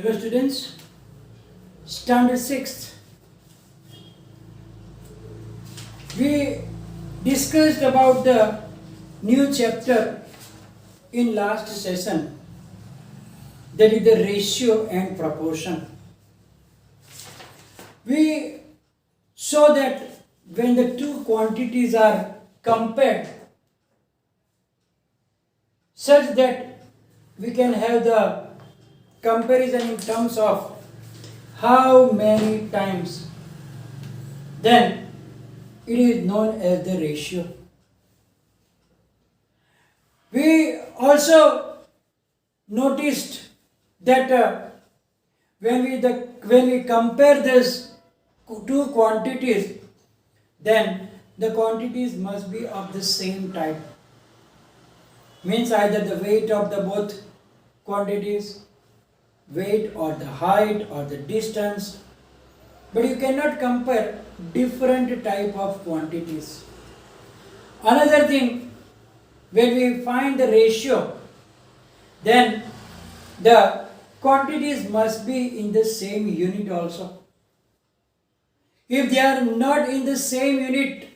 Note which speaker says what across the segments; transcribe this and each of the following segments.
Speaker 1: Hello students, standard 6th. We discussed about the new chapter in last session, that is the ratio and proportion. We saw that when the two quantities are compared such that we can have the comparison in terms of how many times, then it is known as the ratio. We also noticed that when we compare these two quantities, then the quantities must be of the same type. Means either the weight of the both quantities, weight or the height or the distance, but you cannot compare different type of quantities. Another thing, when we find the ratio, then the quantities must be in the same unit also. If they are not in the same unit,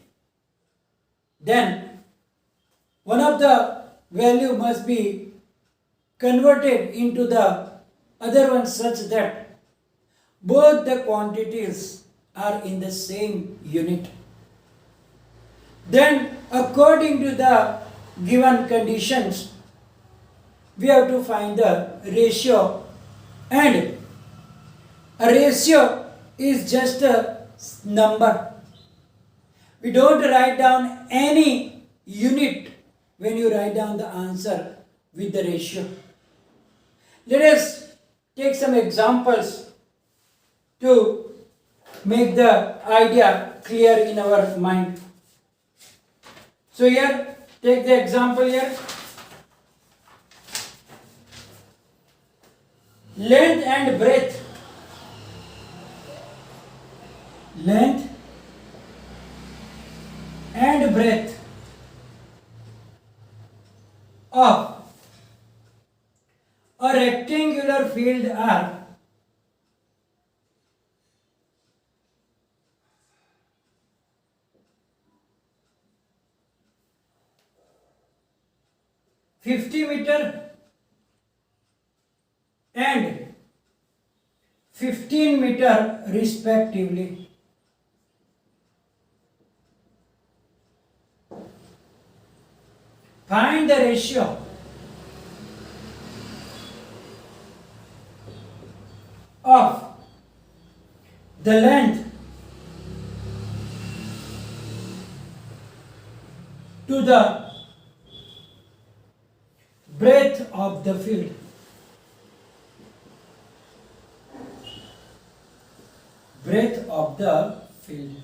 Speaker 1: then one of the value must be converted into the other one such that both the quantities are in the same unit. Then according to the given conditions, we have to find the ratio, and a ratio is just a number. We don't write down any unit when you write down the answer with the ratio. Let us take some examples to make the idea clear in our mind. So here, take the example here. Length and breadth. Length and breadth of a rectangular field are 50 meter and 15 meter respectively. Find the ratio of the length to the breadth of the field. Breadth of the field.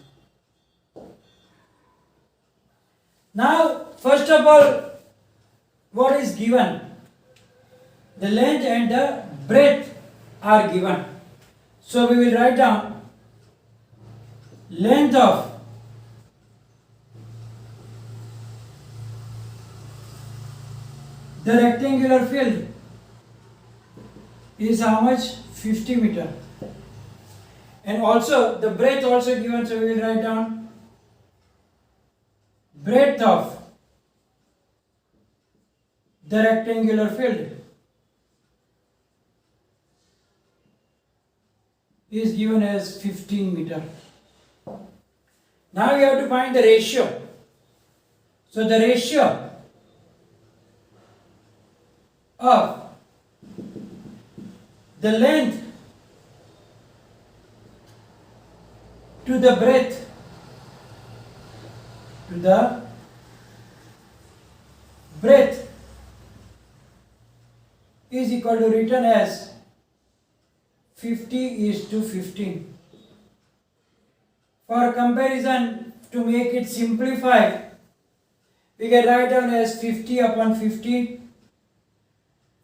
Speaker 1: Now, first of all, what is given? The length and the breadth are given. So we will write down length of the rectangular field is how much? 50 meter. And also the breadth also given, so we will write down breadth of the rectangular field is given as 15 meter. Now we have to find the ratio. So the ratio of the length to the breadth is equal to written as 50:15. For comparison, to make it simplified, we can write down as 50 upon 50.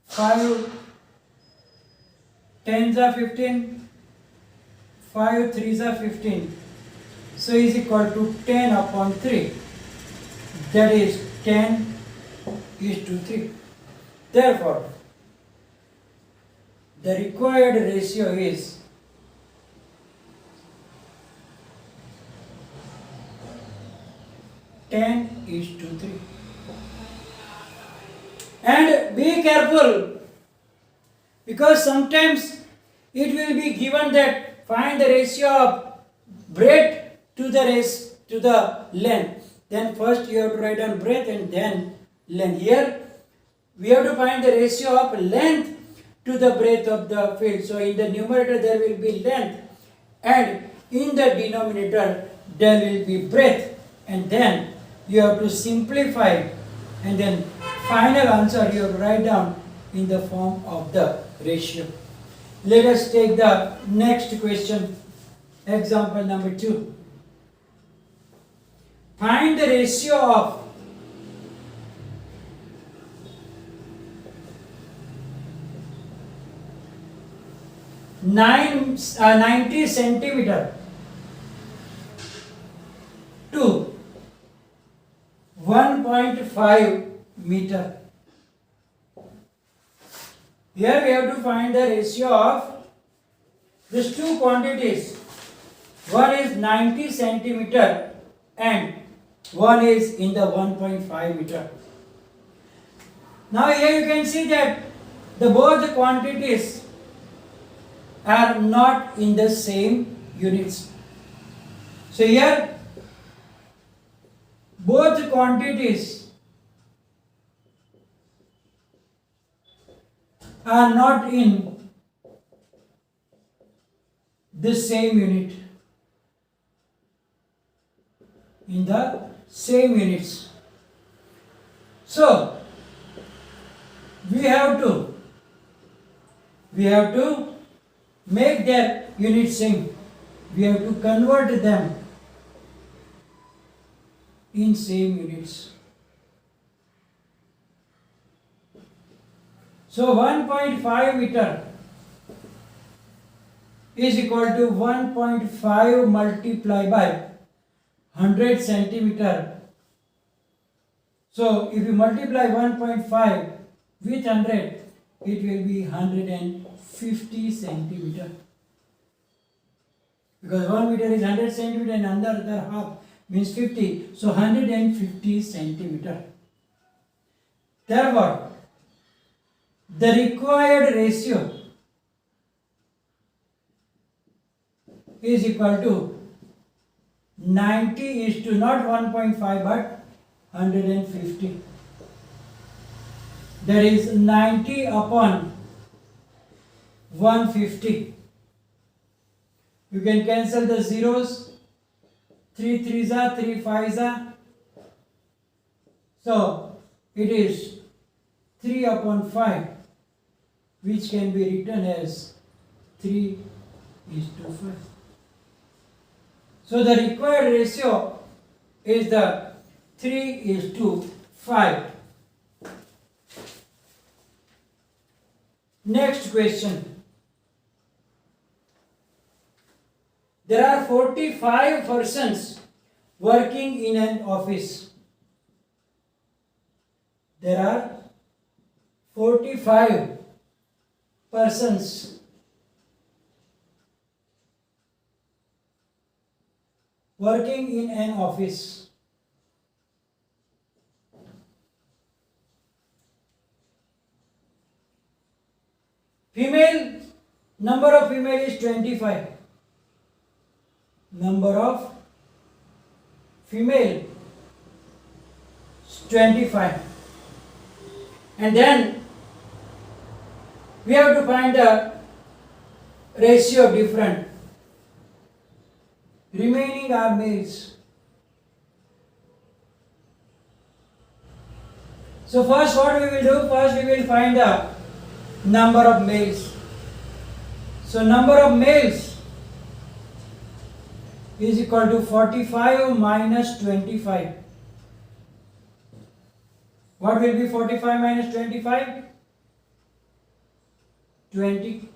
Speaker 1: 5 10s are 15, 5 3s are 15. So is equal to 10 upon 3. That is 10:3. Therefore, the required ratio is 10:3. And be careful, because sometimes it will be given that find the ratio of breadth to the length. Then first you have to write down breadth and then length. Here we have to find the ratio of length to the breadth of the field. So in the numerator there will be length, and in the denominator there will be breadth, and then you have to simplify, and then final answer you have to write down in the form of the ratio. Let us take the next question, example number 2. Find the ratio of 90 centimeter to 1.5 meter. Here we have to find the ratio of these two quantities. One is 90 centimeter and one is in the 1.5 meter. Now here you can see that both quantities are not in the same units. So here both quantities are not in the same unit, in the same units. So we have to make their units same. We have to convert them in same units. So 1.5 meter is equal to 1.5 multiplied by 100 centimeter. So if you multiply 1.5 with 100, it will be 150 centimeter. Because 1 meter is 100 centimeter and another half means 50. So 150 centimeter. Therefore, the required ratio is equal to 90 is to not 1.5 but 150. That is 90 upon 150. You can cancel the zeros. 3 3s are 3 5s are. So it is 3 upon 5, which can be written as 3:5. So the required ratio is the 3:5. Next question. There are 45 persons working in an office. There are 45 persons working in an office. Female, number of female is 25. Number of female is 25. And then we have to find the ratio different. Remaining are males. So first what we will do, first we will find the number of males. So number of males is equal to 45 minus 25. What will be 45 minus 25? 20.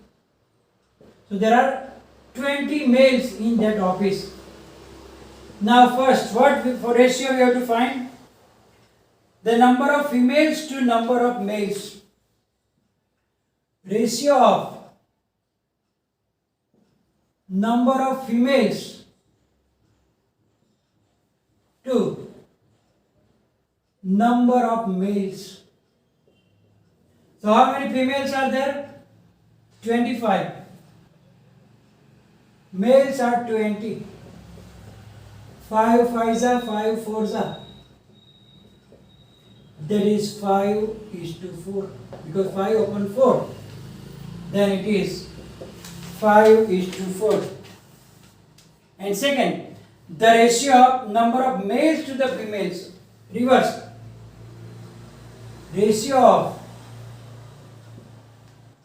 Speaker 1: So there are 20 males in that office. Now first, what ratio we have to find? The number of females to number of males. Ratio of number of females to number of males. So how many females are there? 25. Males are 20. 5 5s are 5 4s are. That is 5:4. Because 5 upon 4. Then it is 5:4. And second, the ratio of number of males to the females. Reverse. Ratio of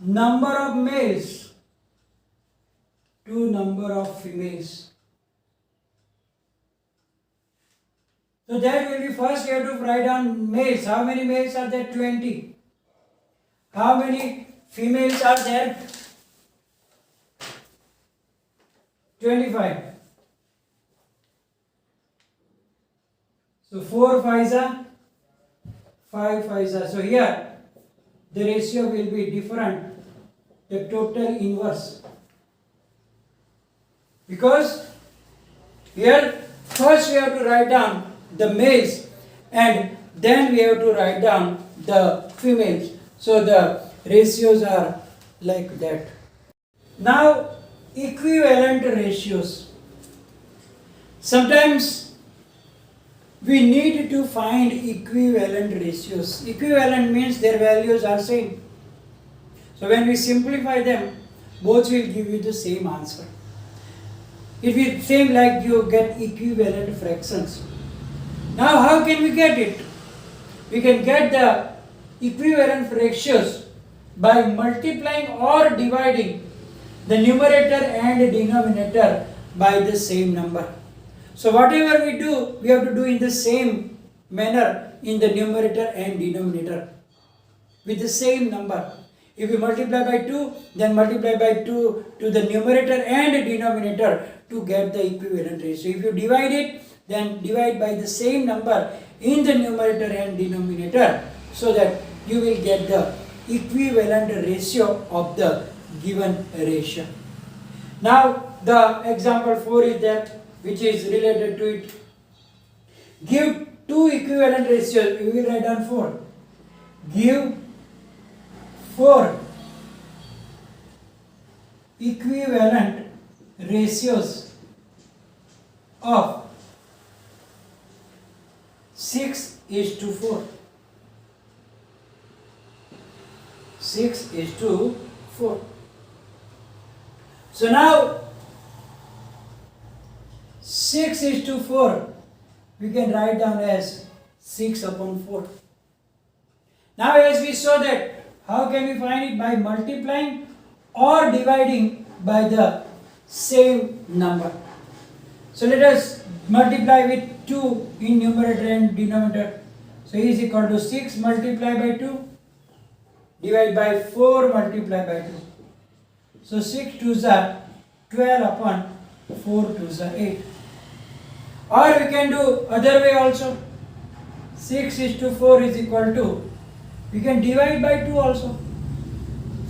Speaker 1: number of males to number of females. So that will be first you have to write down males. How many males are there? 20. How many females are there? 25. So 4 5s are 5 5s are. So here the ratio will be different. The total inverse. Because here first we have to write down the males and then we have to write down the females. So the ratios are like that. Now equivalent ratios. Sometimes we need to find equivalent ratios. Equivalent means their values are same. So when we simplify them, both will give you the same answer. It will seem like you get equivalent fractions. Now how can we get it? We can get the equivalent fractions by multiplying or dividing the numerator and denominator by the same number. So whatever we do, we have to do in the same manner in the numerator and denominator with the same number. If we multiply by 2, then multiply by 2 to the numerator and denominator to get the equivalent ratio. If you divide it, then divide by the same number in the numerator and denominator so that you will get the equivalent ratio of the given ratio. Now the example 4 is there, which is related to it. Give two equivalent ratios. We will write down 4. Give 4 equivalent ratios of 6:4. 6:4. So now 6:4 we can write down as 6/4. Now as we saw that, how can we find it? By multiplying or dividing by the same number. So let us multiply with 2 in numerator and denominator. So E is equal to 6 multiplied by 2 divided by 4 multiplied by 2. So 6 2s are 12 upon 4 2s are 8. Or we can do other way also. 6:4 is equal to, we can divide by 2 also.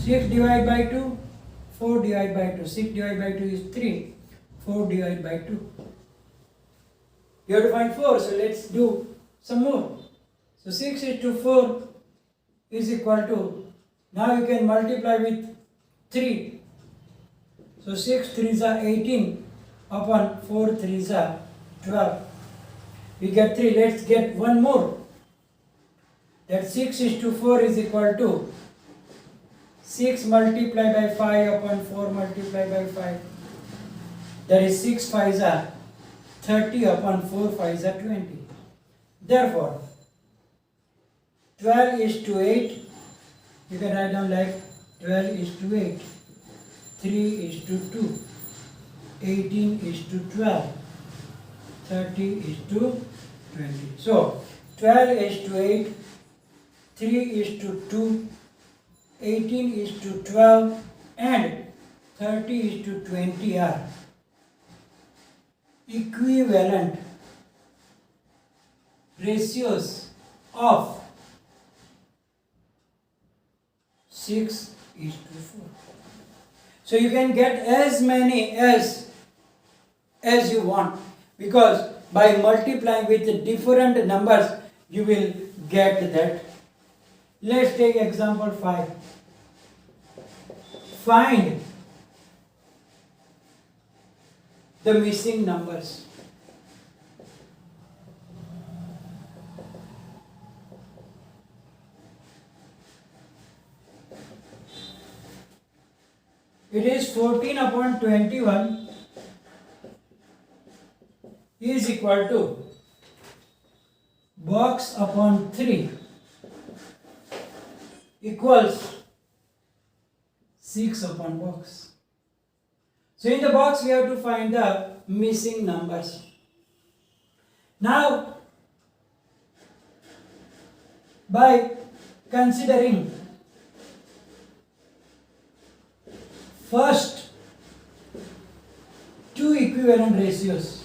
Speaker 1: 6 divided by 2, 4 divided by 2. 6 divided by 2 is 3. 4 divided by 2. You have to find 4, so let's do some more. So 6:4 is equal to, now you can multiply with 3. So 6 3s are 18 upon 4 3s are 12. We get 3. Let's get one more. That 6:4 is equal to 6 multiplied by 5 upon 4 multiplied by 5. That is 6 5s are 30 upon 4 5s are 20. Therefore, 12:8, you can write down like 12:8, 3:2, 18:12, 30:20. So 12:8, 3:2, 18:12 and 30:20 are equivalent ratios of 6:4. So you can get as many as you want, because by multiplying with different numbers you will get that. Let's take example 5. Find the missing numbers. It is 14 upon 21 is equal to box upon 3 equals 6 upon box. So in the box we have to find the missing numbers. Now by considering first two equivalent ratios,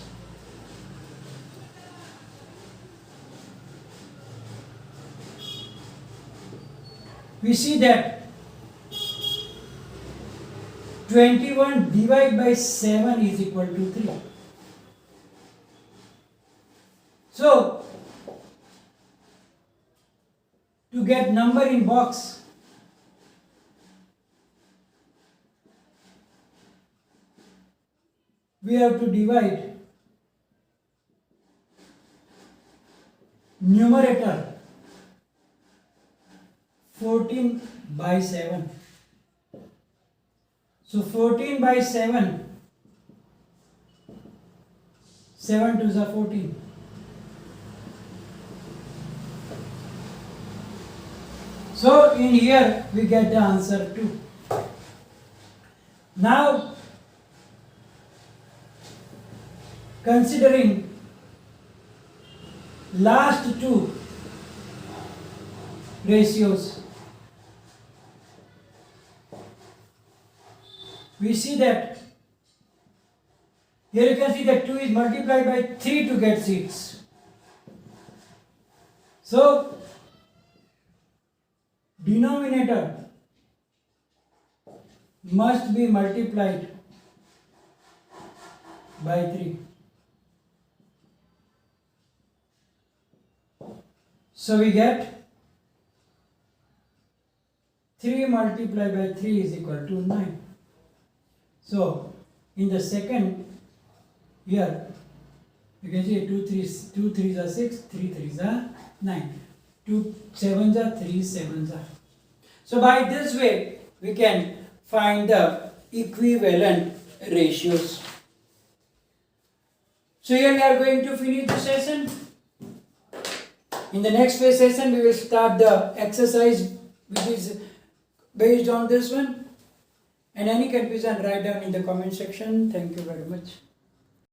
Speaker 1: we see that 21 divided by 7 is equal to 3. So to get number in box, we have to divide numerator 14 by 7. So 14 by 7, 7 to the 14. So in here we get the answer 2. Now considering last two ratios, we see that here you can see that 2 is multiplied by 3 to get 6. So denominator must be multiplied by 3. So we get 3 multiplied by 3 is equal to 9. So in the second here you can see 2 3s are 6, 3 3s are 9, 2 7s are 3 7s are. So by this way we can find the equivalent ratios. So here we are going to finish the session. In the next session we will start the exercise which is based on this one. And any confusion, write down in the comment section. Thank you very much.